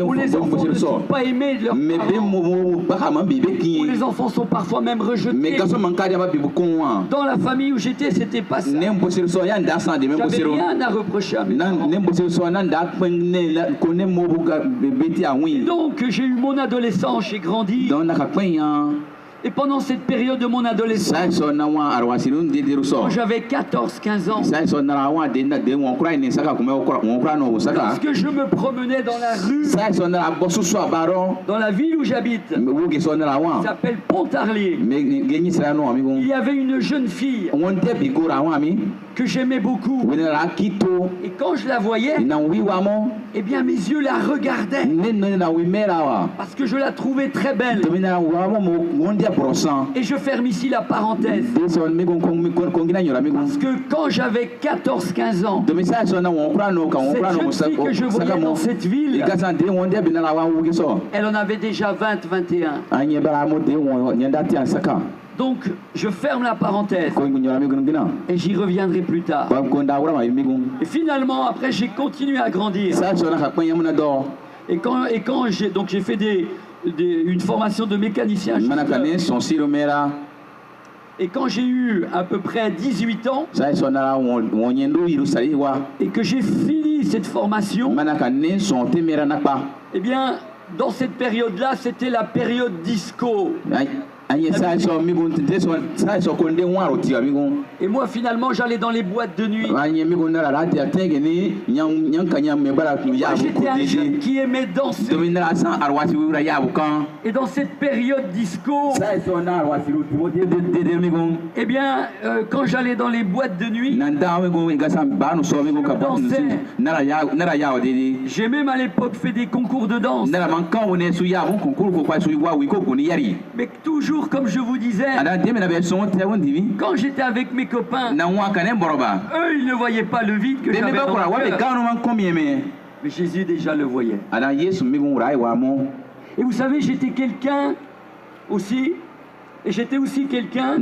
Où les enfants ne sont pas aimés de leurs parents. Où les enfants sont parfois même rejetés. Dans la famille où j'étais, c'était pas ça. J'avais rien à reprocher à mes parents. Et donc j'ai eu mon adolescence, j'ai grandi. Et pendant cette période de mon adolescence, quand j'avais 14-15 ans, lorsque je me promenais dans la rue, dans la ville où j'habite, qui s'appelle Pontarlier, il y avait une jeune fille que j'aimais beaucoup. Et quand je la voyais, eh bien mes yeux la regardaient, parce que je la trouvais très belle. Et je ferme ici la parenthèse, parce que quand j'avais 14-15 ans, cette jeune fille que je voyais dans cette ville, elle en avait déjà 20-21. Donc je ferme la parenthèse et j'y reviendrai plus tard. Et finalement après j'ai continué à grandir. Et quand j'ai fait une formation de mécanicien. Et quand j'ai eu à peu près 18 ans et que j'ai fini cette formation, eh bien dans cette période-là, c'était la période disco. Et moi finalement j'allais dans les boîtes de nuit. J'étais un jeune qui aimait danser. Et dans cette période disco, eh bien quand j'allais dans les boîtes de nuit, je dansais. J'ai même à l'époque fait des concours de danse. Mais toujours comme je vous disais, quand j'étais avec mes copains, eux ils ne voyaient pas le vide que j'avais dans le cœur. Mais Jésus déjà le voyait. Et vous savez, j'étais quelqu'un aussi, et j'étais aussi quelqu'un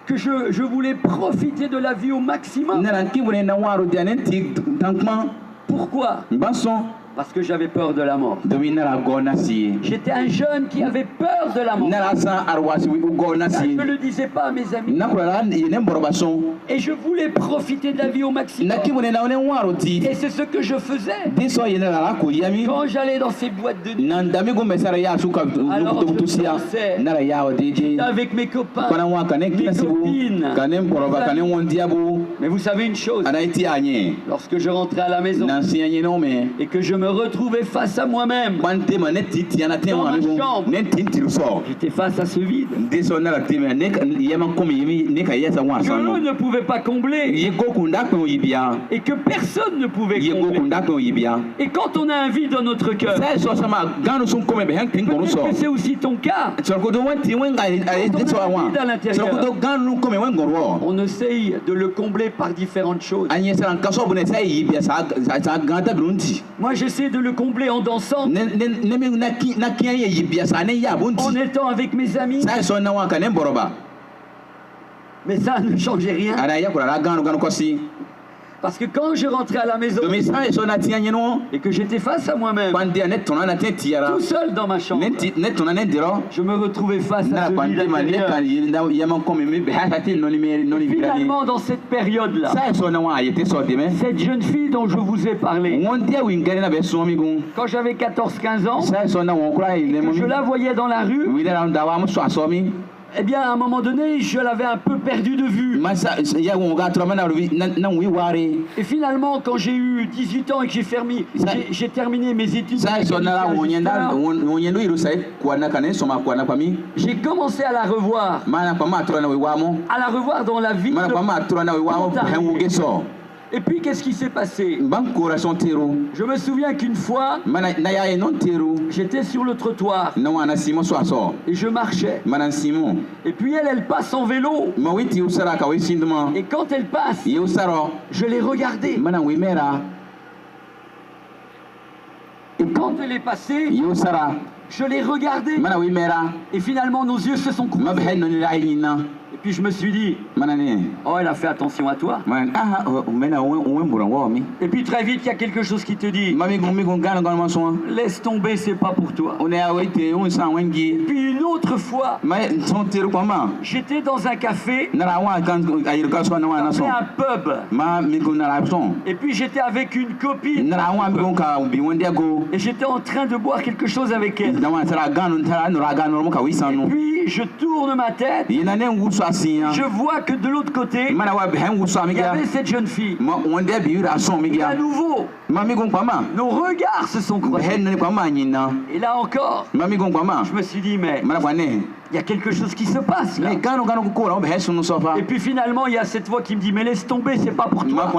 que je voulais profiter de la vie au maximum. Pourquoi ? Parce que j'avais peur de la mort. J'étais un jeune qui avait peur de la mort. Ça, je ne le disais pas à mes amis. Et je voulais profiter de la vie au maximum. Et c'est ce que je faisais. Quand j'allais dans ces boîtes de nuit, alors je dansais. J'étais avec mes copains, mes copines. Mais vous savez une chose, lorsque je rentrais à la maison et que je me retrouvais face à moi-même dans ma chambre, j'étais face à ce vide que eux ne pouvaient pas combler et que personne ne pouvait combler. Et quand on a un vide dans notre cœur, peut-être que c'est aussi ton cas. Quand on a un vide à l'intérieur, on essaye de le combler par différentes choses. Moi j'essaie j'essaie de le combler en dansant, en étant avec mes amis. Mais ça ne changeait rien. Parce que quand je rentrais à la maison et que j'étais face à moi-même, tout seul dans ma chambre, je me retrouvais face à celui d'intérieur. Finalement, dans cette période-là, cette jeune fille dont je vous ai parlé, quand j'avais 14-15 ans, que je la voyais dans la rue, eh bien, à un moment donné, je l'avais un peu perdu de vue. Et finalement, quand j'ai eu 18 ans et que j'ai terminé mes études, j'ai commencé à la revoir. À la revoir dans la vie. Et puis, qu'est-ce qui s'est passé? Je me souviens qu'une fois, j'étais sur le trottoir et je marchais. Et puis elle passe en vélo. Et quand elle passe, je l'ai regardée. Et quand elle est passée, je l'ai regardée. Et finalement, nos yeux se sont croisés. Et puis je me suis dit, oh, elle a fait attention à toi. Et puis très vite, il y a quelque chose qui te dit, laisse tomber, c'est pas pour toi. Et puis une autre fois, j'étais dans un café, un pub. Et puis j'étais avec une copine. Et j'étais en train de boire quelque chose avec elle. Et puis je tourne ma tête. Je vois que de l'autre côté, il y avait cette jeune fille. Et à nouveau, nos regards se sont croisés. Et là encore, je me suis dit, mais il y a quelque chose qui se passe là. Et puis finalement, il y a cette voix qui me dit, mais laisse tomber, c'est pas pour toi.